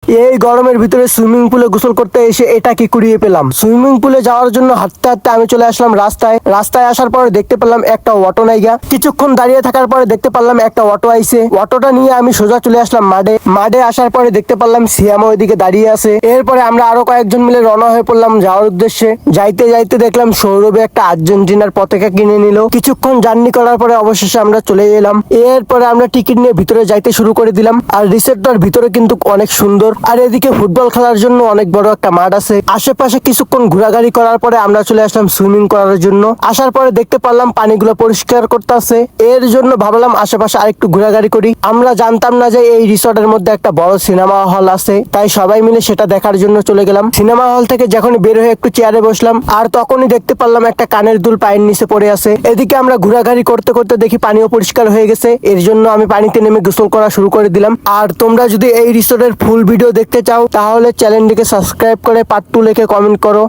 এই গরমের ভিতরে সুইমিং পুলে গোসল করতে এসে এটা কি কুড়িয়ে পেলাম। সুইমিং পুলে যাওয়ার জন্য হাঁটতে হাঁটতে আমি চলে আসলাম রাস্তায় আসার পরে দেখতে পেলাম একটা অটো নাইগা। কিছুক্ষণ দাঁড়িয়ে থাকার পরে দেখতে পারলাম একটা অটো আইছে। অটোটা নিয়ে আমি সোজা চলে আসলাম মাঠে আসার পরে দেখতে পারলাম সিয়ামা ওইদিকে দাঁড়িয়ে আছে। এরপরে আমরা আরো কয়েকজন মিলে রওনা হয়ে পড়লাম যাওয়ার উদ্দেশ্যে। যাইতে যাইতে দেখলাম সৌরভে একটা আর্জেন্টিনার পতাকা কিনে নিল। কিছুক্ষণ জার্নি করার পরে অবশেষে আমরা চলে এলাম। এরপরে আমরা টিকিট নিয়ে ভিতরে যাইতে শুরু করে দিলাম। আর রিসোর্টটার ভিতরে কিন্তু অনেক সুন্দর। আর এদিকে ফুটবল খেলার জন্য অনেক বড় একটা মাঠ আছে। আশেপাশে কিছুক্ষণ ঘোরাঘুরি করার পরে আমরা চলে আসলাম সুইমিং করার জন্য। আসার পরে দেখতে পারলাম পানিগুলো পরিষ্কার করতেছে। এর জন্য ভাবলাম আশেপাশে আরেকটু ঘোরাঘুরি করি। আমরা জানতাম না যে এই রিসোর্টের মধ্যে একটা বড় সিনেমা হল আছে, তাই সবাই মিলে সেটা দেখার জন্য চলে গেলাম। সিনেমা হল থেকে যখনই বের হয়ে একটু চেয়ারে বসলাম, আর তখনই দেখতে পারলাম একটা কানের দুল পায়ের নিচে পড়ে আছে। এদিকে আমরা ঘোরাঘুরি করতে করতে দেখি পানিও পরিষ্কার হয়ে গেছে। এর জন্য আমি পানিতে নেমে গোসল করা শুরু করে দিলাম। আর তোমরা যদি এই রিসোর্টের ফুল ভিডিও দেখতে চাও তাহলে চ্যানেলটিকে সাবস্ক্রাইব করে পার্ট 2 লিখে কমেন্ট করো।